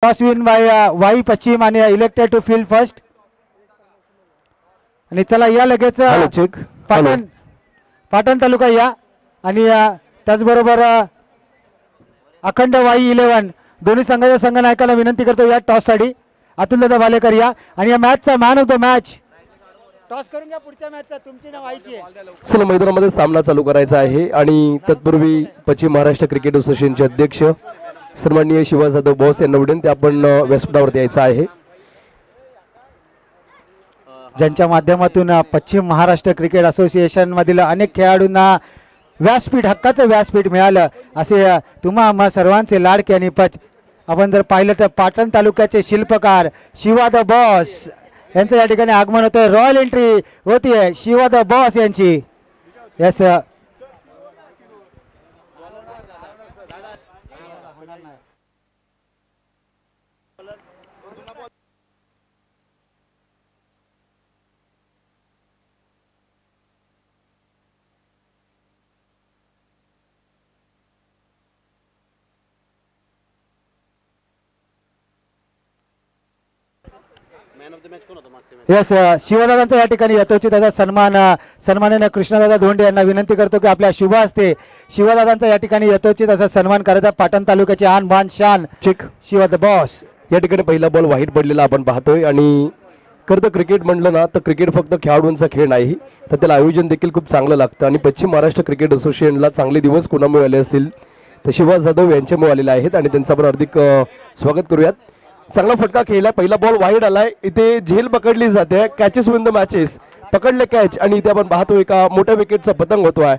Toss win bye Wai पश्चिम आणि elected to field first. आणि चला या लगेच पाटण तालुका या आणि त्याचबरोबर अखंड वाई 11 दोन्ही संघाच्या संघनायकाला विनंती करतो या टॉस साठी अतुलदादा भालेकर या. आणि या मॅचचा man of the match toss करून घ्या. पुढच्या मॅचचा तुमची नाव व्हायची आहे. चला मैदानामध्ये सामना चालू करायचा आहे आणि तत्पूर्वी पश्चिम महाराष्ट्र क्रिकेट असोसिएशनचे अध्यक्ष सन्माननीय शिवा जाधव बॉस यांना विनंती आपण व्यासपीठावरती यायचं आहे. ज्यांच्या माध्यमातून पश्चिम महाराष्ट्र क्रिकेट असोसिएशन मधील अनेक खेळाडूंना व्यासपीठ हक्काचं व्यासपीठ मिळालं असे तुम्हा सर्वांचे लाडके आणि आपण जर पाहिलं तर पाटण तालुक्याचे शिल्पकार शिवा द बॉस यांचं या ठिकाणी आगमन होतं. रॉयल एंट्री होतीये शिवा द बॉस यांची. यस यस शिवदादांचा या ठिकाणी यथोचित त्याचा सन्माननीय कृष्णदादा धोंडे यांना विनंती करतो की आपल्या शुभ हस्ते शिवदादांचा या ठिकाणी यथोचित असा सन्मान करायचा. पाटण तालुक्याचे आन बान शान चिक शिवा द बॉस. या ठिकाणी पहिला बॉल वाईट पडलेला आपण पाहतोय. आणि खरं तर क्रिकेट म्हणलं ना तर क्रिकेट फक्त खेळाडूंचा खेळ नाही तर त्याला आयोजन देखील खूप चांगलं लागतं. आणि पश्चिम महाराष्ट्र क्रिकेट असोसिएशनला चांगले दिवस कोणामुळे आले असतील तर शिवा जाधव यांच्यामुळे आलेले आहेत आणि त्यांचं आपण हार्दिक स्वागत करूयात. चांगला फटका खेळला. पहिला बॉल वाईड आलाय. इथे झेल पकडली जाते. कॅचेस विन द मॅचेस पकडले कॅच आणि इथे आपण पाहतोय एका मोठ्या विकेटचा पतंग होतोय.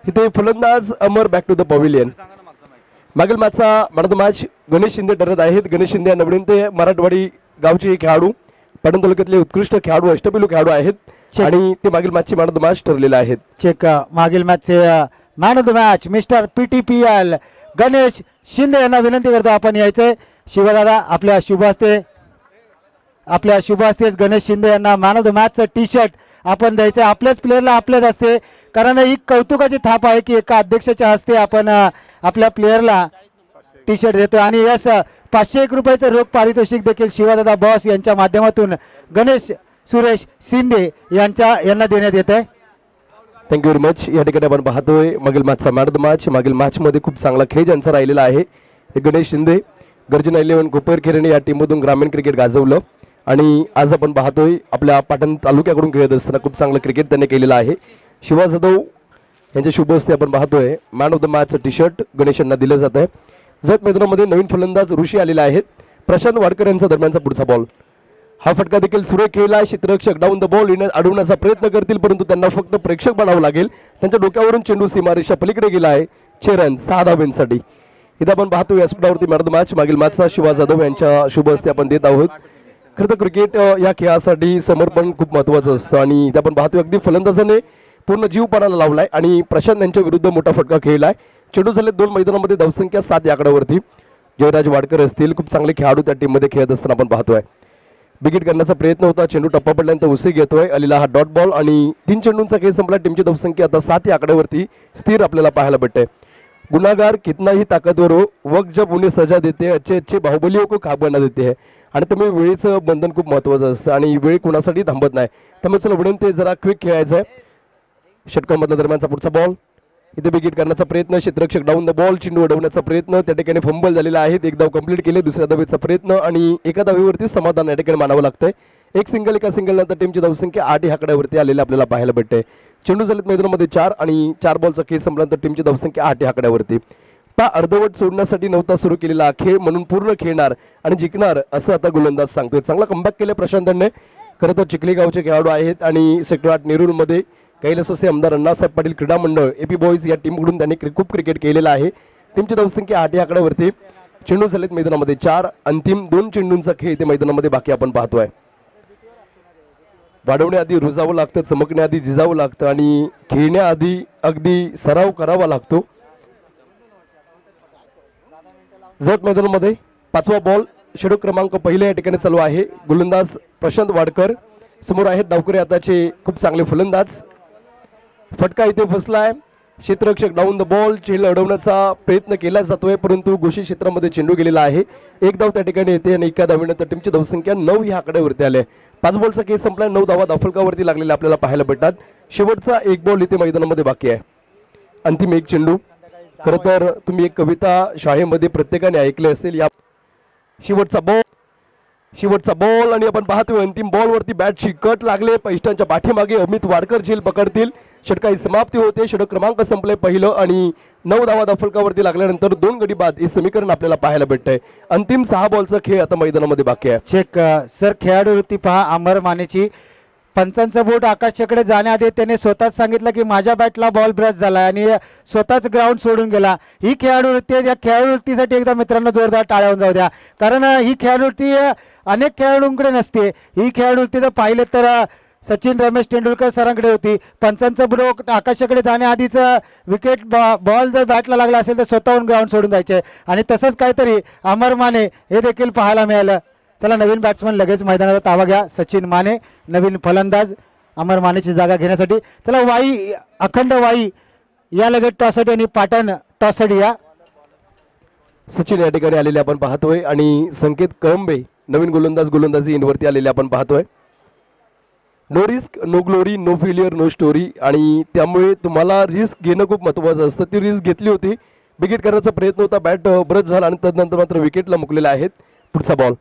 इथे फलंदाज Amar back to the pavilion. मागील मॅचचा man of the match Ganesh Shinde ठरत आहेत. गणेश शिंदे नवडीन ते मराठवाडी गावचे खेळाडू पाटण तालुक्यातले उत्कृष्ट खेळाडू अष्टपैलू खेळाडू आहेत आणि ते मागील मॅचचे मॅन ऑफ द मॅच ठरलेले आहेत. चेक मागील मॅचचे man of the match mister PTPL Ganesh Shinde यांना विनंती करतो आपण यायचंय. शिवदादा आपल्या शुभ हस्तेच गणेश शिंदे यांना मॅन ऑफ द मॅचचं टी शर्ट आपण द्यायचं. आपल्याच प्लेअरला आपल्याच हस्ते कारण ही कौतुकाची थाप आहे की एका अध्यक्षाच्या हस्ते आपण आपल्या प्लेअरला टी शर्ट देतो. आणि यस 501 रुपयाचं रोख पारितोषिक देखील शिवदादा बॉस यांच्या माध्यमातून गणेश सुरेश शिंदे यांना देण्यात येत आहे. Thank you very much. या ठिकाणी आपण पाहतोय मागील मॅचचा मॅन ऑफ द मॅच. मागील मॅचमध्ये खूप चांगला खेळ ज्यांचा राहिलेला आहे गणेश शिंदे. गर्जना 11 कोपरखेरणे या टीममधून ग्रामीण क्रिकेट गाजवलं आणि आज आपण पाहतोय आपल्या पाटण तालुक्याकडून खेळत असताना खूप चांगलं क्रिकेट त्यांनी केलेलं आहे. शिवा जाधव यांच्या शुभ हस्ते आपण पाहतोय मॅन ऑफ द मॅचचं टी शर्ट गणेश यांना दिलं जात आहे. जत मैदानामध्ये नवीन फलंदाज ऋषी आलेले आहेत. प्रशांत वाडकर यांचा दरम्यानचा पुढचा बॉल. हा फटका देखील सुरेख खेळला. क्षेत्ररक्षक डाऊन द बॉल अडवण्याचा प्रयत्न करतील परंतु त्यांना फक्त प्रेक्षक बनावं लागेल. त्यांच्या डोक्यावरून चेंडू सीमारेषा पलीकडे गेला आहे. 6 रन 6 धावांसाठी. इथं आपण पाहतो व्यासपीठावरती मॅन ऑफ द मॅच मागील मॅचचा शिवा जाधव यांच्या शुभ हस्ते आपण देत आहोत. खरं तर क्रिकेट या खेळासाठी समर्पण खूप महत्त्वाचं असतं आणि इथं आपण पाहतो अगदी फलंदाजाने पूर्ण जीवपणाला लावलाय आणि प्रशांत यांच्या विरुद्ध मोठा फटका खेळलाय. चेंडू झाले 2 मैदानामध्ये धावसंख्या 7 या आकड्यावरती. जयराज वाडकर असतील खूप चांगले खेळाडू त्या टीममध्ये खेळत असताना आपण पाहतोय. विकेट करण्याचा प्रयत्न होता. चेंडू टप्पा पडल्यानंतर उसे घेतोय अलीला हा डॉट बॉल आणि 3 चेंडूंचा खेळ संपला. टीमची धावसंख्या आता 7 या आकड्यावरती स्थिर आपल्याला पाहायला भेटते. गुनाहगार कितना ही ताकतवर हो वक्त जब उन्हें सजा देते हैं अच्छे अच्छे बाहुबलियों को खाक बना देते हैं. आणि त्यामुळे वेळेचं बंधन खूप महत्त्वाचं असतं आणि वेळ कुणासाठी थांबत नाही. त्यामुळे चला विनंती जरा क्विक खेळायचं आहे. षटकांमधल्या दरम्यानचा पुढचा बॉल. इथे विकेट करण्याचा प्रयत्न. क्षेत्ररक्षक डाऊन द बॉल चेंडू अडवण्याचा प्रयत्न. त्या ठिकाणी फंबल झालेला आहे. एक धाव कंप्लीट केले. दुसऱ्या धावेचा प्रयत्न आणि एका धावेवरती समाधान या ठिकाणी मानावं लागतंय. एक सिंगल एका सिंगल नंतर टीमची धावसंख्या 8 या आकड्यावरती आलेली आपल्याला पाहायला भेटते. चेंडू झालेत मैदानामध्ये 4 आणि 4 बॉलचा खेळ संपल्यानंतर टीमची धावसंख्या 8 या आकड्यावरती. अर्धवट सोडण्यासाठी नव्हता सुरू केलेला खेळ म्हणून पूर्ण खेळणार आणि जिंकणार असं आता गोलंदाज सांगतोय. चांगला कमबॅक केले प्रशांतने. खरं तर चिखली गावचे खेळाडू आहेत आणि सेक्टर 8 नेरूरमध्ये कैलास असे आमदार अण्णासाहेब पाटील क्रीडा मंडळ AP बॉईज या टीमकडून त्यांनी खूप क्रिकेट केलेलं आहे. टीमची धावसंख्या 8 या आकड्यावरती. चेंडू झालेत मैदानामध्ये 4. अंतिम 2 चेंडूंचा खेळ इथे मैदानामध्ये बाकी आपण पाहतोय. वाढवण्याआधी रुजावं लागतं. चमकण्याआधी जिजावं लागतं आणि खेळण्याआधी अगदी सराव करावा लागतो. जत मैदानामध्ये 5वा बॉल. षटक क्रमांक 1 या ठिकाणी चालू आहे. गोलंदाज प्रशांत वाडकर समोर आहेत डावकरी आताचे खूप चांगले फलंदाज. फटका इथे फसलाय. क्षेत्ररक्षक डाऊन द बॉल चेंडू अडवण्याचा प्रयत्न केला जातोय, परंतु घोषित क्षेत्रामध्ये चेंडू गेलेला आहे. एक धाव त्या ठिकाणी येते आणि एका धावेनंतर टीमची धावसंख्या 9 ह्या आकड्यावरती आले. 5 बॉलचा खेळ संपला, 9 धावा धावफलकावरती लागलेल्या आपल्याला पाहायला भेटतात. शेवटचा एक बॉल इथे मैदानामध्ये बाकी आहे. अंतिम एक चेंडू. खरं तर तुम्ही एक कविता शाळेमध्ये प्रत्येकाने ऐकले असेल. या शेवटचा बॉल आणि आपण पाहतोय अंतिम बॉल वरती बॅटची कट लागले. पैष्टांच्या पाठीमागे अमित वाडकर झेल पकडतील. षटकाची समाप्ती होते. षटक क्रमांक संपले पहिलं आणि 9 धावा धावफलकावरती लागल्यानंतर 2 गडी बाद हे समीकरण आपल्याला पाहायला भेटतंय. अंतिम 6 बॉलचा खेळ आता मैदानामध्ये बाकी आहे. चेक सर खेळाडू वृत्ती पहा अमर मानेची. पंचांचं बोट आकाशाकडे जाण्याआधी त्याने स्वतःच सांगितलं की माझ्या बॅटला बॉल ब्रश झाला आणि स्वतःच ग्राउंड सोडून गेला. ही खेळाडू वृत्ती आहे. या खेळाडू वृत्तीसाठी एकदा मित्रांनो जोरदार टाळ्या जाऊ द्या, कारण ही खेळाडू वृत्ती अनेक खेळाडूंकडे नसते. ही खेळाडू वृत्ती जर पाहिलं तर सचिन रमेश तेंडुलकर सरांकडे होती. पंचांचं बोट आकाशाकडे जाण्याआधीच विकेट बॉल जर बॅटला लागला असेल तर स्वतःहून ग्राउंड सोडून जायचे आणि तसंच काहीतरी अमर माने हे देखील पाहायला मिळालं. चला नवीन बॅट्समन लगेच मैदानाचा ताबा घ्या. सचिन माने नवीन फलंदाज अमर मानेची जागा घेण्यासाठी. चला वाई अखंड वाई या लगेच टॉसडी आणि पाटण टॉसडी या. सचिन या ठिकाणी आलेले आपण पाहतोय आणि संकेत कळंबे नवीन गोलंदाजी इनवरती आलेले आपण पाहतोय. No risk no glory no failure no story, आणि त्यामुळे तुम्हाला रिस्क घेणं खूप महत्त्वाचं असतं. ती रिस्क घेतली होती. विकेट करण्याचा प्रयत्न होता, बॅट ब्रश झाला आणि तदनंतर मात्र विकेटला मुकलेला आहेत. पुढचा बॉल.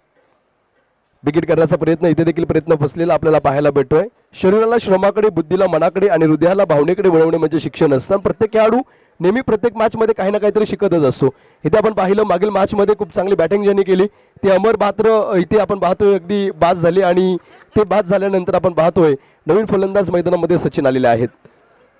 विकेट करण्याचा प्रयत्न, इथे देखील प्रयत्न फसलेला आपल्याला पाहायला भेटतोय. शरीराला श्रमाकडे, बुद्धीला मनाकडे आणि हृदयाला भावनेकडे वळवणे म्हणजे शिक्षण असतं. प्रत्येक खेळाडू नेहमी प्रत्येक मॅचमध्ये काही ना काहीतरी शिकतच असतो. इथे आपण पाहिलं मागील मॅचमध्ये खूप चांगली बॅटिंग ज्यांनी केली ते अमर बात्र इथे आपण पाहतोय अगदी बाद झाले आणि ते बाद झाल्यानंतर आपण पाहतोय नवीन फलंदाज मैदानामध्ये सचिन आलेले आहेत.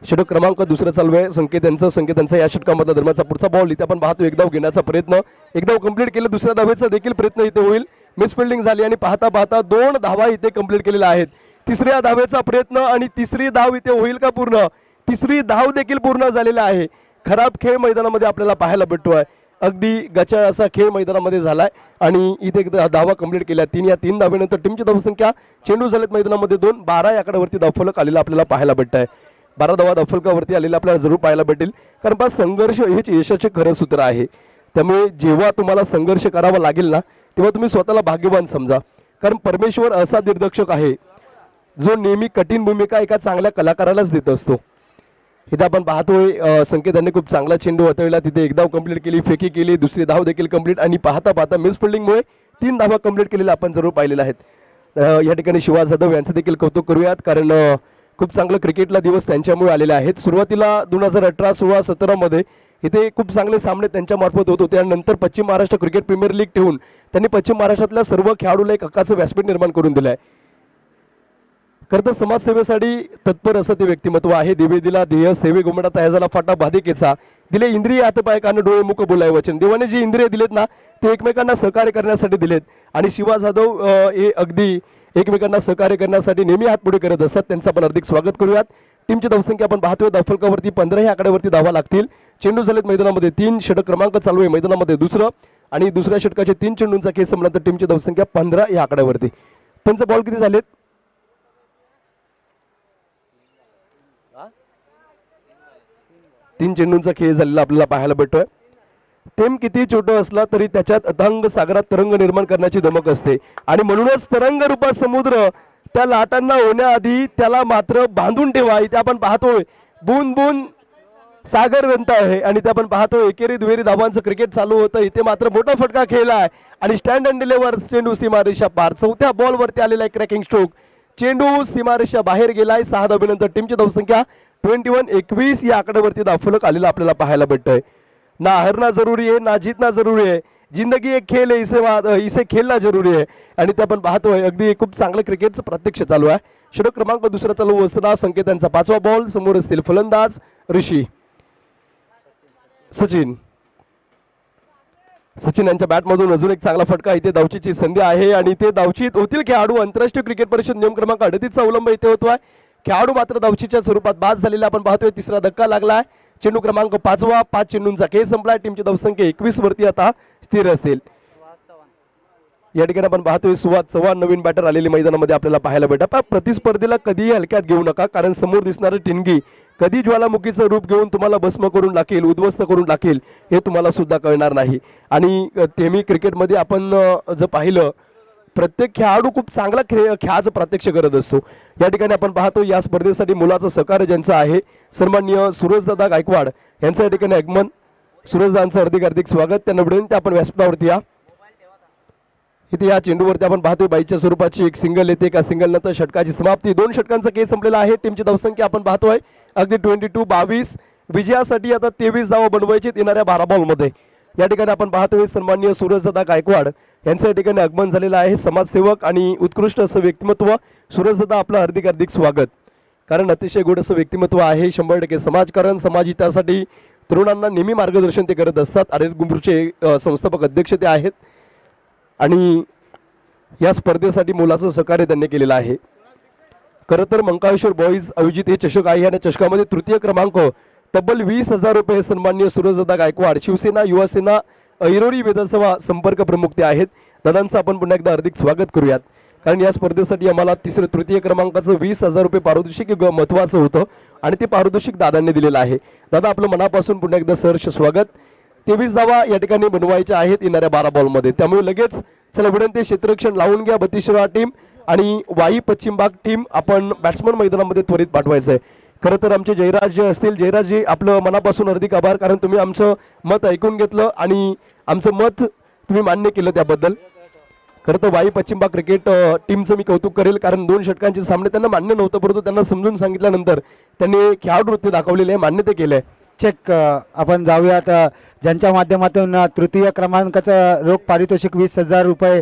षटक क्रमांक दुसरा चालू आहे संकेतांचा या षटकामधला दरम्यानचा पुढचा बॉल. इथे आपण पाहतो एक धाव घेण्याचा प्रयत्न, एक धाव कंप्लीट केलं. दुसऱ्या धावेचा देखील प्रयत्न इथे होईल. मिसफिल्डिंग झाली आणि पाहता पाहता 2 धावा इथे कंप्लीट केलेल्या आहेत. तिसऱ्या धावेचा प्रयत्न आणि तिसरी धाव इथे होईल का पूर्ण? तिसरी धाव देखील पूर्ण झालेला आहे. खराब खेळ मैदानामध्ये आपल्याला पाहायला भेटतोय. अगदी गचाळ असा खेळ मैदानामध्ये झालाय आणि इथे धावा कंप्लीट केल्या. 3 धावेनंतर टीमची धावसंख्या चेंडू झालेत मैदानामध्ये 2. 12 या आकड्यावरती धावफलक आलेला आपल्याला पाहायला भेटतंय. 12 धावा धावफलकावरती आलेला आपल्याला जरूर पाहायला भेटेल, कारण बा संघर्ष हेच यशाचे खरं सूत्र आहे. त्यामुळे जेव्हा तुम्हाला संघर्ष करावा लागेल ना तेव्हा तुम्ही स्वतःला भाग्यवान समजा, कारण परमेश्वर असा दिग्दर्शक आहे जो नेहमी कठीण भूमिका एका चांगल्या कलाकारालाच देत असतो. इथे आपण पाहतोय संकेतांनी खूप चांगला चेंडू हाताळला. तिथे एक धाव कंप्लीट केली, फेकी केली, दुसरी धाव देखील कंप्लीट आणि पाहता पाहता मिसफिल्डिंगमुळे 3 धावा कंप्लीट केलेल्या आपण जरूर पाहिलेल्या आहेत. या ठिकाणी शिवा जाधव यांचं देखील कौतुक करूयात, कारण खूप चांगलं क्रिकेटला दिवस त्यांच्यामुळे आलेले आहेत. सुरुवातीला 2018, 16, 17 मध्ये इथे खूप चांगले सामने त्यांच्या मार्फत होत होते आणि नंतर पश्चिम महाराष्ट्र क्रिकेट प्रीमियर लीग ठेवून त्यांनी पश्चिम महाराष्ट्रातल्या सर्व खेळाडूला एक हक्काचं व्यासपीठ निर्माण करून दिलं आहे. खरं तर समाजसेवेसाठी तत्पर असं ते व्यक्तिमत्व आहे. दिवे दिला ध्येय सेवे गोमडा तया झाला फाटा बाधिकेचा, दिले इंद्रिय हातपाय कान डोळे मुख बोलाय वचन. देवाने जी इंद्रिय दिलेत ना ते एकमेकांना सहकार्य करण्यासाठी दिलेत आणि शिवा जाधव हे अगदी एकमेकांना सहकार्य करण्यासाठी नेहमी हात पुढे करत असतात. त्यांचं आपण हार्दिक स्वागत करूयात. टीमची धावसंख्या आपण पाहतोय धावफलकावरती 15 या आकड्यावरती धावा लागतील. चेंडू झालेत मैदानामध्ये 3. षटक क्रमांक चालू आहे मैदानामध्ये दुसरं आणि दुसऱ्या षटकाचे 3 चेंडूंचा खेळ संपल्यानंतर टीमची धावसंख्या 15 या आकड्यावरती. पंच बॉल किती झालेत? 3 चेंडूंचा खेळ झालेला आपल्याला पाहायला भेटतोय. थेंब किती छोटं असला तरी त्याच्यात अथांग सागरात तरंग निर्माण करण्याची धमक असते आणि म्हणूनच तरंग रूपात समुद्र त्या लाटांना होण्याआधी त्याला मात्र बांधून ठेवा. इथे आपण पाहतोय बून बून सागर बनत आहे आणि ते आपण पाहतोय एकेरी दुहेरी धावांचं क्रिकेट चालू होतं. इथे मात्र मोठा फटका खेळलाय आणि स्टँड अँड डिलेवर चेंडू सीमारेषा पार. 4थ्या बॉलवरती आलेला आहे क्रॅकिंग स्ट्रोक. चेंडू सीमारेषा बाहेर गेलाय. 6 धावेनंतर टीमची धावसंख्या 21-21 या आकड्यावरती धावफलक आलेला आपल्याला पाहायला भेटतंय. ना हारना जरूरी है ना जीतना जरूरी है, जिंदगी एक खेल है इसे खेलना जरूरी है. आणि ते आपण पाहतोय अगदी खूप चांगलं क्रिकेटचं प्रत्यक्ष चालू आहे. षटक क्रमांक दुसरा चालू असताना संकेतांचा 5वा बॉल. समोर असतील फलंदाज ऋषी. सचिन यांच्या बॅटमधून अजून एक चांगला फटका. इथे धावचीची संधी आहे आणि ते धावचीत होतील खेळाडू. आंतरराष्ट्रीय क्रिकेट परिषद नियम क्रमांक 38चा अवलंब इथे होतोय. खेळाडू मात्र धावचीच्या स्वरूपात बाद झालेला आपण पाहतोय. 3रा धक्का लागलाय. चेंडू क्रमांक 5वा. 5 चेंडूंचा खेळ संपलाय. टीमची धावसंख्या 21 वरती आता स्थिर असेल. या ठिकाणी आपण पाहतोय सुवाद चव्हाण नवीन बॅटर आलेली मैदानामध्ये आपल्याला पाहायला भेटतात. प्रतिस्पर्धीला कधीही हलक्यात घेऊ नका, कारण समोर दिसणारी टिनगी कधी ज्वालामुखीचं रूप घेऊन तुम्हाला भस्म करून टाकेल, उद्ध्वस्त करून टाकेल हे तुम्हाला सुद्धा कळणार नाही. आणि तेमी क्रिकेटमध्ये आपण जर पाहिलं प्रत्येक खेळाडू खूप चांगला खेळाचं प्रात्यक्ष करत असतो. या ठिकाणी आपण पाहतो या स्पर्धेसाठी मुलाचं सहकार्य ज्यांचं आहे सन्माननीय सूरजदादा गायकवाड यांचं या ठिकाणी आगमन. सूरजदादांचं हार्दिक हार्दिक स्वागत. त्यांना विनंती आपण व्यासपीठावरती या. इथे या चेंडूवरती आपण पाहतोय बाईच्या स्वरूपाची एक सिंगल येते. का सिंगल नंतर षटकाची समाप्ती. 2 षटकांचा खेळ संपलेला आहे. टीमची धावसंख्या आपण पाहतोय अगदी 22 विजयासाठी आता 23 धावा बनवायची येणाऱ्या 12 बॉलमध्ये. या ठिकाणी आपण पाहतोय सन्माननीय सूरजदादा गायकवाड यांचं या ठिकाणी आगमन झालेलं आहे. समाजसेवक आणि उत्कृष्ट असं व्यक्तिमत्व. सूरजदादा आपलं हार्दिक हार्दिक स्वागत. कारण अतिशय गोड असं व्यक्तिमत्व आहे. 100% समाजकारण समाजहितासाठी तरुणांना नेहमी मार्गदर्शन ते करत असतात. आर्यन गुंबरूचे संस्थापक अध्यक्ष ते आहेत आणि या स्पर्धेसाठी मुलाचं सहकार्य त्यांनी केलेलं आहे. खरं तर मंकाळेश्वर बॉईज आयोजित हे चषक आहे आणि चषकामध्ये तृतीय क्रमांक तब्बल 20,000 रुपये सन्माननीय सूरजदादा गायकवाड शिवसेना युवासेना ऐरोली विधानसभा संपर्क प्रमुख ते आहेत. दादांचं आपण पुन्हा एकदा हार्दिक स्वागत करूयात. कारण या स्पर्धेसाठी आम्हाला तृतीय क्रमांकाचं 20,000 रुपये पारितोषिक महत्त्वाचं होतं आणि ते पारितोषिक दादांनी दिलेलं आहे. दादा आपलं मनापासून पुन्हा एकदा सहर्ष स्वागत. 23 धावा या ठिकाणी बनवायच्या आहेत येणाऱ्या 12 बॉलमध्ये. त्यामुळे लगेच चला विनंती क्षेत्ररक्षण लावून घ्या. 32 टीम आणि वाई पश्चिम भाग टीम आपण बॅट्समन मैदानामध्ये त्वरित पाठवायचं आहे. खरं तर आमचे जयराज असतील, जयराजजी आपलं मनापासून हार्दिक आभार. कारण तुम्ही आमचं मत ऐकून घेतलं आणि आमचं मत तुम्ही मान्य केलं त्याबद्दल. खरं तर वाई पश्चिम भाग क्रिकेट टीमचं मी कौतुक करेल. कारण 2 षटकांचे सामने त्यांना मान्य नव्हतं परंतु त्यांना समजून सांगितल्यानंतर त्यांनी खेळाडू वृत्ती दाखवलेली आहे, मान्य ते केलं आहे. चेक आपण जाऊयात ज्यांच्या माध्यमातून तृतीय क्रमांकाचं रोख पारितोषिक 20,000 रुपये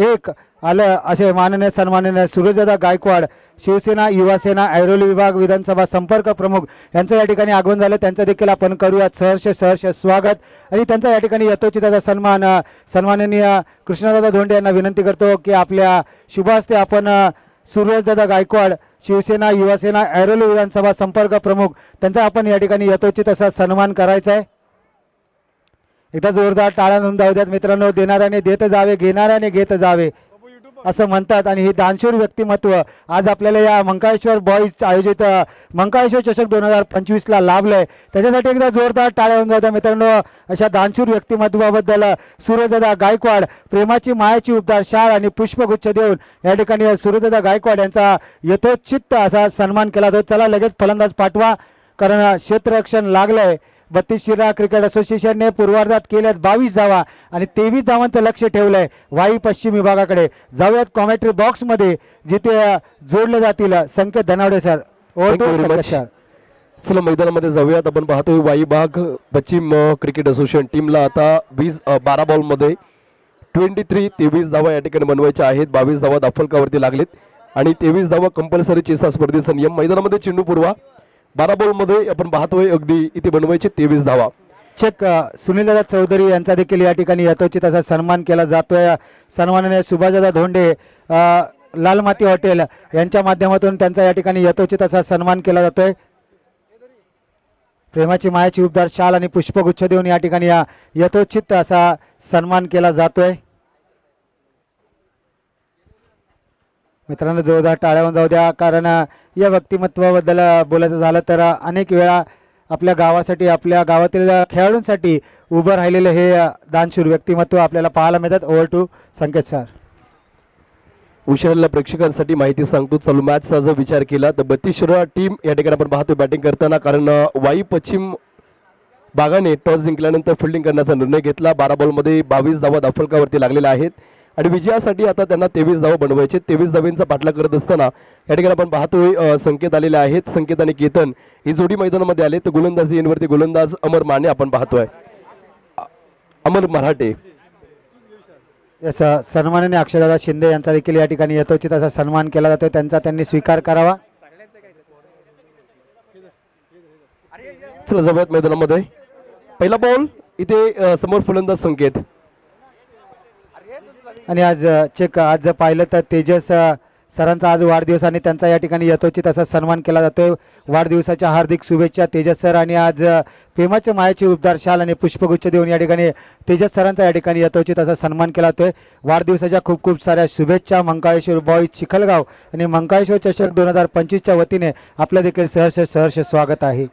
एक आलं असे माननीय सन्माननीय सूरजदादा गायकवाड शिवसेना युवासेना ऐरोली विभाग विधानसभा संपर्क प्रमुख यांचं या ठिकाणी आगमन झालं. त्यांचं देखील आपण करूयात सहर्ष स्वागत. आणि त्यांचा या ठिकाणी यथोचित सन्मान सन्माननीय कृष्णदादा धोंडे यांना विनंती करतो की आपल्या शुभास्ते आपण सूरजदादा गायकवाड शिवसेना युवासेना ऐरोली विधानसभा संपर्क प्रमुख त्यांचा आपण या ठिकाणी यथोचित असा सन्मान करायचा आहे. एकदा जोरदार टाळ्या नोंदवू द्यात मित्रांनो. देणाऱ्याने देत जावे, घेणाऱ्याने घेत जावे असं म्हणतात आणि हे दानशूर व्यक्तिमत्व आज आपल्याला या मंकाळेश्वर बॉईज आयोजित मंकाळेश्वर चषक 2025ला लाभलंय. त्याच्यासाठी एकदा जोरदार टाळ्या होऊन जाऊ द्या मित्रांनो. अशा दानशूर व्यक्तिमत्वाबद्दल सूरजदादा गायकवाड प्रेमाची मायाची उबदार शाल आणि पुष्पगुच्छ देऊन या ठिकाणी सूरजदादा गायकवाड यांचा यथोचित असा सन्मान केला जातो. चला लगेच फलंदाज पाठवा कारण क्षेत्ररक्षण लागलंय. 32 शिरा क्रिकेट असोसिएशनने पूर्वार्धात केल्यात 22 धावा आणि 23 धावांचं लक्ष ठेवलंय वाई पश्चिम विभागाकडे. जाऊयात कॉमेंट्री बॉक्समध्ये जिथे जोडले जातील संकेत धनावडे सर. सर चला मैदानामध्ये जाऊयात. आपण पाहतोय वाई भाग पश्चिम क्रिकेट असोसिएशन टीमला आता 12 बॉलमध्ये 23 धावा या ठिकाणी बनवायच्या आहेत. 22 धावा दाफलकावरती लागलेत आणि 23 धावा कंपल्सरी चेसा स्पर्धेचा नियम. मैदानामध्ये चेंडू पुरवा. 12 बॉलमध्ये आपण पाहतोय अगदी इथे बनवायचे 23 धावा. चेक सुनीलदादा चौधरी यांचा देखील या ठिकाणी यथोचित असा सन्मान केला जातोय. सन्माननीय सुभाषदादा धोंडे लाल माती हॉटेल यांच्या माध्यमातून त्यांचा या ठिकाणी यथोचित असा सन्मान केला जातोय. प्रेमाची मायाची उबदार शाल आणि पुष्पगुच्छ देऊन या ठिकाणी यथोचित असा सन्मान केला जातोय. मित्रांनो जोरदार टाळ्यावर जाऊ द्या कारण या व्यक्तिमत्वाबद्दल बोलायचं झालं तर अनेक वेळा आपल्या गावासाठी आपल्या गावातील खेळाडूंसाठी उभं राहिलेलं हे दानशूर व्यक्तिमत्व आपल्याला पाहायला मिळतात. Over to Sanket sir. उशिराला प्रेक्षकांसाठी माहिती सांगतो. चालू मॅचचा जर विचार केला तर 32 टीम या ठिकाणी आपण पाहतो बॅटिंग करताना. कारण वाई पश्चिम भागाने टॉस जिंकल्यानंतर फिल्डिंग करण्याचा निर्णय घेतला. 12 बॉलमध्ये 22 धावा दाफलकावरती लागलेल्या आहेत आणि विजयासाठी आता त्यांना 23 धावा बनवायचे. 23 धावांचा पाठलाग करत असताना या ठिकाणी आपण पाहतोय संकेत आलेले आहेत. संकेत आणि केतन ही जोडी मैदानामध्ये आले. तर गोलंदाजी येनवरती गोलंदाज अमर माने आपण पाहतोय. अमर मराठे सन्माननीय अक्षयदादा शिंदे यांचा देखील या ठिकाणी यथोचित असा सन्मान केला जातोय. त्यांचा त्यांनी स्वीकार करावा. चला जाऊयात मैदानामध्ये. पहिला बॉल इथे समोर फलंदाज संकेत आणि आज चेक आज जर पाहिलं तर तेजस सरांचा आज वाढदिवस आणि त्यांचा या ठिकाणी यथोचित असा सन्मान केला जातोय. वाढदिवसाच्या हार्दिक शुभेच्छा तेजस सर. आणि आज प्रेमाच्या मायाची उबदार शाल आणि पुष्पगुच्छ देऊन या ठिकाणी तेजस सरांचा या ठिकाणी यथोचित असा सन्मान केला जातोय. वाढदिवसाच्या खूप खूप साऱ्या शुभेच्छा. मंकाळेश्वर बॉईज चिखलगाव आणि मंकाळेश्वर चषक 2025च्या वतीने आपलं देखील सहर्ष स्वागत आहे.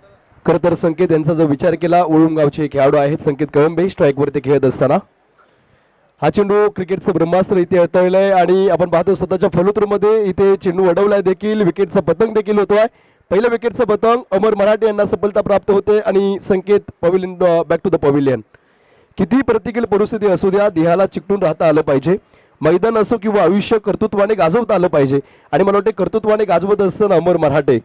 खरं तर संकेत यांचा जो विचार केला, उळुंगावचे खेळाडू आहेत संकेत कळंबे, स्ट्राईकवरती खेळत असताना हा चेंडू क्रिकेटचं ब्रह्मास्त्र इथे अडतळलंय आणि आपण पाहतो स्वतःच्या फलोत्रमध्ये इथे चेंडू अडवलाय देखील. विकेटचा पतंग देखील होतोय. पहिल्या विकेटचं पतंग अमर मराठे यांना सफलता प्राप्त होते आणि Sanket pavilion back to the pavilion. किती प्रतिकूल परिस्थिती असू द्या, देहाला चिकटून राहता आलं पाहिजे. मैदान असो किंवा आयुष्य कर्तृत्वाने गाजवता आलं पाहिजे. आणि मला वाटते कर्तृत्वाने गाजवत असताना अमर मराठे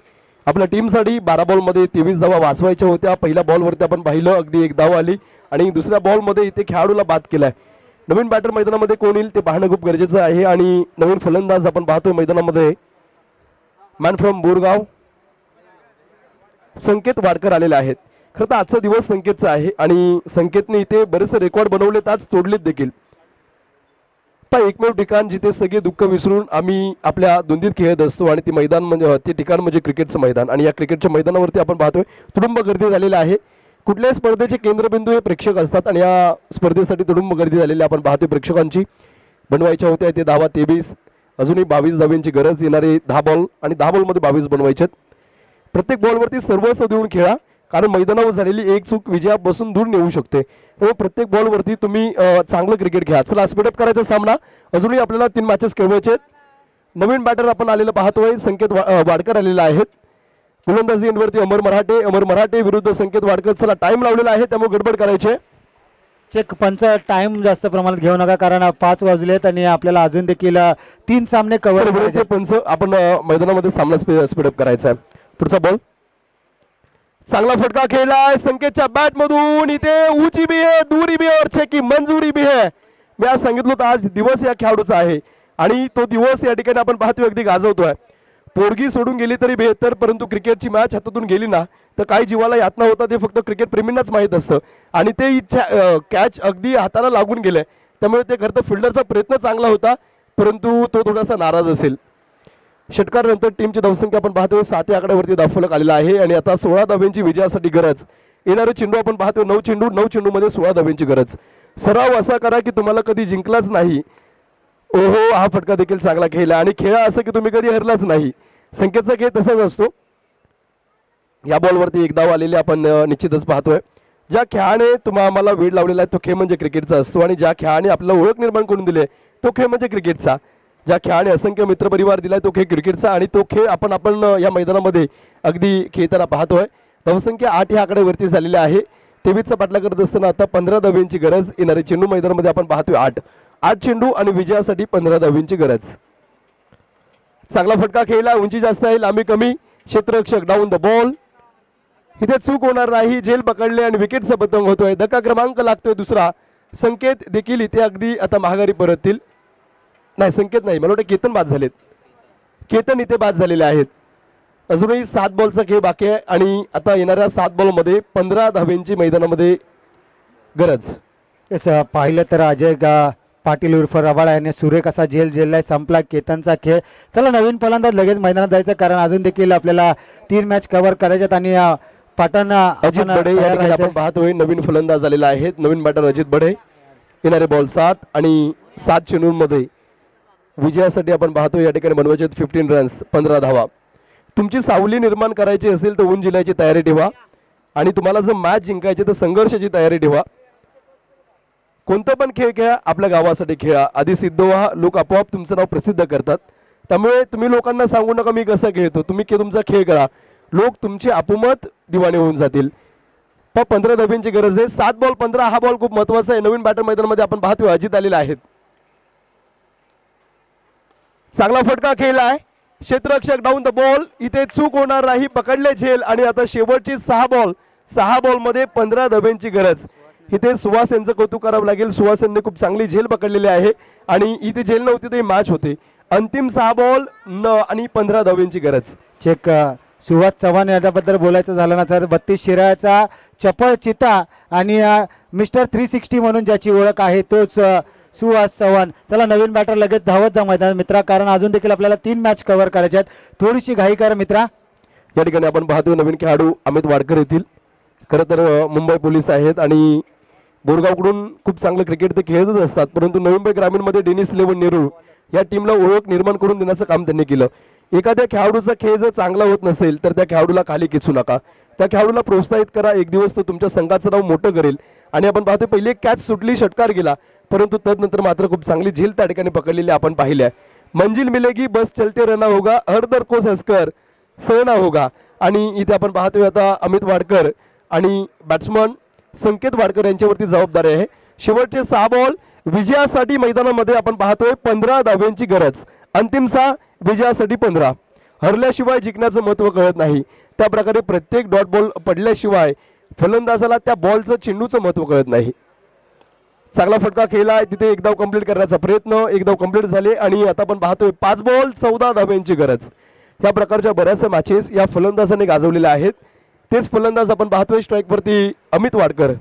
आपल्या टीमसाठी 12 बॉलमध्ये 23 धावा वाचवायच्या होत्या. पहिल्या बॉलवरती आपण पाहिलं अगदी 1 धाव आली आणि दुसऱ्या बॉलमध्ये इथे खेळाडूला बाद केलाय. नवीन बॅटर मैदानामध्ये कोण येईल ते पाहणं खूप गरजेचं आहे. आणि नवीन फलंदाज आपण पाहतोय मैदानामध्ये मॅन फ्रॉम बोरगाव संकेत वाडकर आलेले आहेत. खरं तर आजचा दिवस संकेतचा आहे आणि संकेतने इथे बरेचसे रेकॉर्ड बनवलेत, आज तोडलेत देखील. पण एकमेव ठिकाण जिथे सगळे दुःख विसरून आम्ही आपल्या धुंदीत खेळत असतो आणि ते मैदान म्हणजे ते ठिकाण म्हणजे क्रिकेटचं मैदान. आणि या क्रिकेटच्या मैदानावरती आपण पाहतोय तुडुंब गर्दी झालेली आहे. कुठल्याही स्पर्धेचे केंद्रबिंदू हे प्रेक्षक असतात आणि या स्पर्धेसाठी तुडुंब गर्दी झालेली आपण पाहतोय. प्रेक्षकांची बनवायच्या होत्या ते धावा 23, अजूनही 22 धाव्यांची गरज. येणारे 10 बॉल आणि 10 बॉलमध्ये 22 बनवायचे. प्रत्येक बॉलवरती सर्वस्व देऊन खेळा, कारण मैदानावर झालेली एक चूक विजयापासून दूर नेऊ शकते. त्यामुळे प्रत्येक बॉलवरती तुम्ही चांगलं क्रिकेट खेळा. चला स्पीडअप करायचा सामना. अजूनही आपल्याला 3 मॅचेस खेळवायचे आहेत. नवीन बॅटर आपण आलेलं पाहतोय संकेत वाडकर आलेला आहेत. गोलंदाजी एंडवरती अमर मराठे विरुद्ध संकेत वाडकर. चला टाइम लावलेला आहे त्यामुळे गडबड करायचे. चेक पंच टाइम जास्त प्रमाणात घेऊ नका, कारण 5 वाजलेत आणि आपल्याला अजून देखील 3 सामने कव्हर करायचे. पंच आपण मैदानामध्ये सामना स्पीडअप करायचा आहे. पुढचा बॉल चांगला फटका खेळलाय संकेतच्या बॅट मधून. इथे ऊंची भी है, दूरी भी है और छक्के की मंजुरी भी है. मी आज सांगितलं होतं आज दिवस या खेळाडूचा आहे आणि तो दिवस या ठिकाणी आपण पाहतोय अगदी गाजवतोय. पोरगी सोडून गेली तरी बेहतर, परंतु क्रिकेटची मॅच हातातून गेली ना तर काही जीवाला यातना होता ते फक्त क्रिकेट प्रेमींनाच माहीत असतं. आणि ते कॅच अगदी हाताला लागून गेले, त्यामुळे ते खरं तर फिल्डरचा प्रयत्न चांगला होता, परंतु तो थोडासा नाराज असेल. षटकारानंतर टीमची धावसंख्या आपण पाहतोय 7 या आकड्यावरती धावफलक आलेला आहे आणि आता 16 धाव्यांची विजयासाठी गरज. येणारे चेंडू आपण पाहतोय 9 चेंडूमध्ये 16 धाव्यांची गरज. सराव असा करा की तुम्हाला कधी जिंकलाच नाही. ओहो, हा फटका देखील चांगला खेळला आणि खेळा असं की तुम्ही कधी हरलाच नाही. संकेतचा खेळ तसाच असतो. या बॉलवरती 1 धाव आलेली आपण निश्चितच पाहतोय. ज्या खेळाने तुम्हाला आम्हाला वेळ लावलेला आहे तो खेळ म्हणजे क्रिकेटचा असतो आणि ज्या खेळाने आपल्याला ओळख निर्माण करून दिली तो खेळ म्हणजे क्रिकेटचा. ज्या खेळाने असंख्य मित्रपरिवार दिलाय तो खेळ क्रिकेटचा आणि तो खेळ आपण या मैदानामध्ये अगदी खेळताना पाहतोय. धावसंख्या 8 या आकड्यावरती झालेली आहे. 23चा पाठला करत असताना आता 15 धाव्यांची गरज. येणारे चेंडू मैदानामध्ये आपण पाहतोय 8 चेंडू आणि विजयासाठी 15 धाव्यांची गरज. चांगला फटका खेळला, उंची जास्त आहे, लांबी कमी. क्षेत्ररक्षक डाऊन द बॉल. इथे चूक होणार नाही. झेल पकडले आणि विकेटचा पतंग होतोय. धक्का क्रमांक लागतोय दुसरा. संकेत देखील इथे अगदी आता माघारी परततील. नाही, संकेत नाही, मला वाटतं केतन बाद झालेत. केतन इथे बाद झालेले आहेत. अजूनही 7 बॉलचा खेळ बाकी आहे आणि आता येणाऱ्या 7 बॉलमध्ये 15 धाव्यांची मैदानामध्ये गरज. पाहिलं तर अजय पाटील उर्फ रबाडा याने सुरेख असा झेललाय. संपला केतनचा खेळ. चला नवीन फलंदाज लगेच मैदानात जायचं, कारण अजून देखील आपल्याला 3 मॅच कव्हर करायच्यात आणि पाटण अजित बडे या ठिकाणी आपण पाहतोय नवीन फलंदाज आलेला आहेत. नवीन बॅटर अजित बडे. येणारे बॉल 7 आणि 7 चेंडूंमध्ये विजयासाठी आपण पाहतोय या ठिकाणी बनवायचे 15 रन्स, 15 धावा. तुमची सावली निर्माण करायची असेल तर ऊन जिल्ह्याची तयारी ठेवा आणि तुम्हाला जर मॅच जिंकायची तर संघर्षाची तयारी ठेवा. कोणतं पण खेळ खेळा, आपल्या गावासाठी खेळा. आधी सिद्ध व्हा, लोक आपोआप तुमचं नाव प्रसिद्ध करतात. त्यामुळे तुम्ही लोकांना सांगू नका मी कसं खेळतो, तुम्ही तुमचा खेळ करा. लोक तुमचे आपोमत दिवाणे होऊन जातील. पण 15 धाव्यांची गरज आहे. 7 बॉल 15 हा बॉल खूप महत्वाचा आहे. नवीन बॅटर मैदानामध्ये आपण पाहतोय अजित आलेला आहेत. चांगला फटका खेळलाय. क्षेत्ररक्षक डाऊन द बॉल. इथे चूक होणार नाही. पकडले झेल आणि आता शेवटची 6 बॉलमध्ये 15 धाव्यांची गरज. इथे सुहास यांचं कौतुक करावं लागेल. सुहास यांनी खूप चांगली झेल पकडलेली आहे आणि इथे झेल नव्हती तर मॅच होते. अंतिम 6 बॉल आणि 15 धाव्यांची गरज. चेक सुहास चव्हाण याच्याबद्दल बोलायचं झालं ना तर 32 शिराळ्याचा चपळ चिता आणि मिस्टर 360 म्हणून ज्याची ओळख आहे तोच सुहास चव्हाण. चला नवीन बॅटर लगेच धावत जा मैदानात मित्रा, कारण अजून देखील आपल्याला 3 मॅच कव्हर करायच्या आहेत. थोडीशी घाई करा मित्रा. या ठिकाणी आपण पाहतोय नवीन खेळाडू अमित वाडकर येथील. खरं तर मुंबई पोलीस आहेत आणि बोरगावकडून खूप चांगलं क्रिकेट ते खेळतच असतात, परंतु नवी मुंबई ग्रामीणमध्ये डेनिस 11 नेहरू या टीमला ओळख निर्माण करून देण्याचं काम त्यांनी केलं. एखाद्या खेळाडूचा खेळ जर चांगला होत नसेल तर त्या खेळाडूला खाली खेचू नका, त्या खेळाडूला प्रोत्साहित करा. एक दिवस तो तुमच्या संघाचं नाव मोठं करेल. आणि आपण पाहतोय पहिली एक कॅच सुटली, षटकार गेला, परंतु तदनंतर मात्र खूप चांगली झेल त्या ठिकाणी पकडलेली आपण पाहिली आहे. मंजिल मिलेगी बस चलते रहना होगा, हर दर को हंसकर सहना होगा. आणि इथे आपण पाहतोय आता अमित वाडकर आणि बॅट्समन संकेत वाडकर यांच्यावरती जबाबदारी आहे. शेवटचे 6 बॉल विजयासाठी मैदानामध्ये आपण पाहतोय 15 धाव्यांची गरज. अंतिम 6 विजयासाठी 15. हरल्याशिवाय जिंकण्याचं महत्त्व कळत नाही, त्या प्रकारे प्रत्येक डॉट बॉल पडल्याशिवाय फलंदाजाला त्या बॉलचं चेंडूचं महत्त्व कळत नाही. चांगला फटका खेळला तिथे एक धाव कंप्लीट करण्याचा प्रयत्न, एक धाव कंप्लीट झाले आणि आता आपण पाहतोय 5 बॉल 14 धाव्यांची गरज. या प्रकारच्या बऱ्याचशा मॅचेस या फलंदाजाने गाजवलेल्या आहेत. तेच फलंदाज आपण पाहतोय स्ट्राईकवरती अमित वाडकर.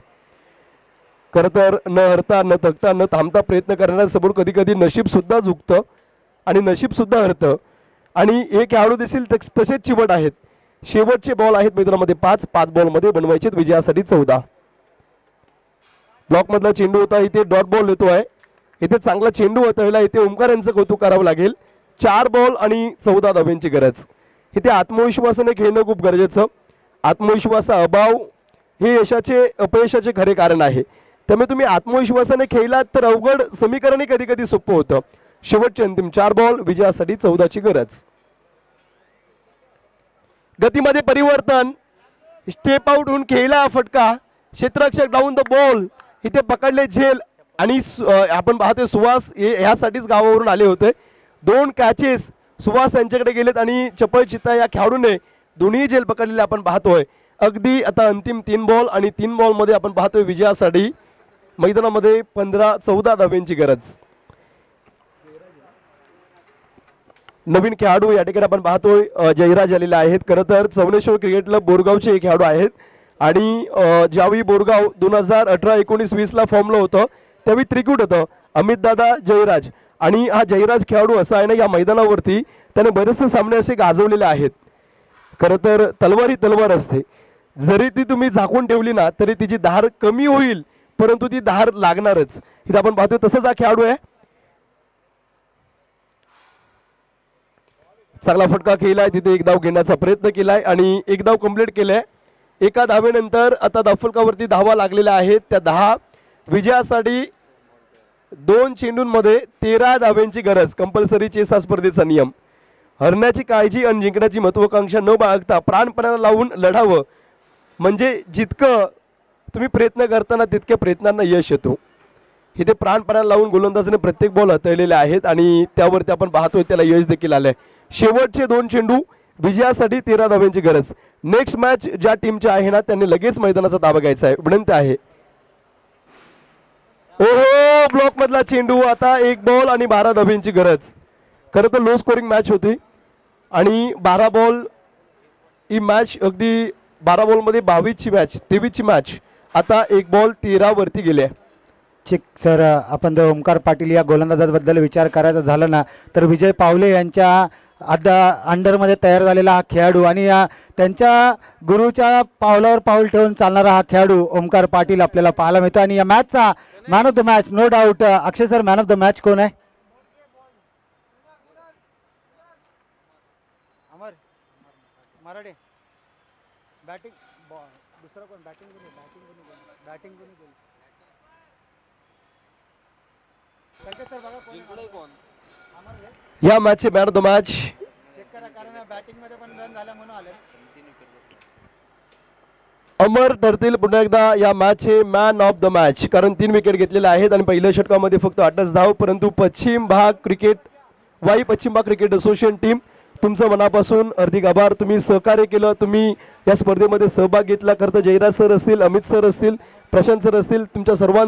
खरं तर न हरता न थकता न थांबता प्रयत्न करण्यासमोर कधी कधी नशीब सुद्धा झुकतं आणि नशीब सुद्धा हरतं. आणि हे खेळाडू देखील तसेच चिवट आहेत. शेवटचे बॉल आहेत मैदानामध्ये 5 बॉलमध्ये बनवायचे विजयासाठी 14. ब्लॉक मधला चेंडू होता, इथे डॉट बॉल येतोय. इथे चांगला चेंडू होता, इथे ओमकार यांचं कौतुक करावं लागेल. 4 बॉल आणि 14 धाव्यांची गरज. इथे आत्मविश्वासाने खेळणं खूप गरजेचं. आत्मविश्वासा अभाव हे यशाचे अपयशाचे खरे कारण आहे. त्यामुळे तुम्ही आत्मविश्वासाने खेळलात तर अवघड समीकरणही कधी कधी सोपं होतं. शेवटचे अंतिम 4 बॉल विजयासाठी 14ची गरज. गतीमध्ये परिवर्तन, स्टेप आउट होऊन खेळला फटका, क्षेत्ररक्षक डाऊन द बॉल, इथे पकडले झेल. आणि आपण पाहतोय सुहास ह्यासाठीच गावावरून आले होते. 2 कॅचेस सुहास यांच्याकडे गेलेत आणि चपळ चित्ता या खेळाडूने दोन्ही झेल पकडलेले आपण पाहतोय. अगदी आता अंतिम 3 बॉल आणि 3 बॉलमध्ये आपण पाहतोय विजयासाठी मैदानामध्ये 14 धाव्यांची गरज. नवीन खेळाडू या ठिकाणी आपण पाहतोय जयराज आलेले आहेत. खरं तर चवनेश्वर क्रिकेट क्लब बोरगावचे खेळाडू आहेत आणि ज्यावेळी बोरगाव 2018-19-20ला फॉर्मला होतं त्यावेळी त्रिकूट होतं अमित दादा जयराज. आणि हा जयराज खेळाडू असा आहे ना, या मैदानावरती त्याने बरेचसे सामने असे गाजवलेले आहेत. खरं तर तलवार ही तलवार असते, जरी ती तुम्ही झाकून ठेवली ना तरी तिची धार कमी होईल, परंतु ती धार लागणारच. इथे आपण पाहतोय तसंच हा खेळाडू आहे. चांगला फटका केलाय, तिथे एक धाव घेण्याचा प्रयत्न केलाय आणि एक धाव कंप्लीट केलाय. एका धावेनंतर आता धावफलकावरती धावा लागलेल्या आहेत. त्या 10 विजयासाठी 2 चेंडूंमध्ये 13 धाव्यांची गरज. कंपल्सरी चेस हा स्पर्धेचा नियम. हरण्याची काळजी आणि जिंकण्याची महत्वाकांक्षा न बाळगता प्राणपणाला लावून लढावं, म्हणजे जितकं तुम्ही प्रयत्न करताना तितक्या प्रयत्नांना यश येतो. इथे प्राणपणाला लावून गोलंदाजाने प्रत्येक बॉल हाताळलेले आहेत आणि त्यावरती आपण पाहतोय त्याला यश देखील आलंय. शेवटचे 2 चेंडू विजयासाठी 13 धाव्यांची गरज. नेक्स्ट मॅच ज्या टीमची आहे ना त्यांनी लगेच मैदानाचा ताबा घ्यायचा आहे, विनंती आहे. ओहो, ब्लॉक मधला चेंडू. आता 1 बॉल आणि 12 धाव्यांची गरज. खरं तर लो स्कोरिंग मॅच होती आणि 12 बॉल ही मॅच अगदी 12 बॉलमध्ये 22ची मॅच 23ची मॅच आता 1 बॉल 13 वरती गेले. चिक सर, आपण जर ओमकार पाटील या गोलंदाजाबद्दल विचार करायचा झाला ना तर विजय पावले यांच्या अंडरमध्ये तयार झालेला हा खेळाडू आणि त्यांच्या गुरुच्या पावलावर पाऊल ठेवून चालणारा हा खेळाडू ओमकार पाटील आपल्याला पाहायला मिळतो. आणि या मॅचचा man of the match no doubt Akshay sir, man of the match कोण आहे? अमर मराठे. बॅटिंग दुसरा कोण? बॅटिंग या मॅचचे man of the match Amar ठरतील पुन्हा एकदा या मॅचचे मॅन ऑफ द मॅच, कारण 3 विकेट घेतलेल्या आहेत आणि पहिल्या षटकामध्ये फक्त 8च धाव. परंतु पश्चिम भाग क्रिकेट असोसिएशन टीम तुमचं मनापासून हार्दिक आभार. तुम्ही सहकार्य केलं, तुम्ही या स्पर्धेमध्ये सहभाग घेतला. खरं तर जयराज सर असतील, अमित सर असतील, प्रशांत सर असतील, तुमच्या सर्वांचं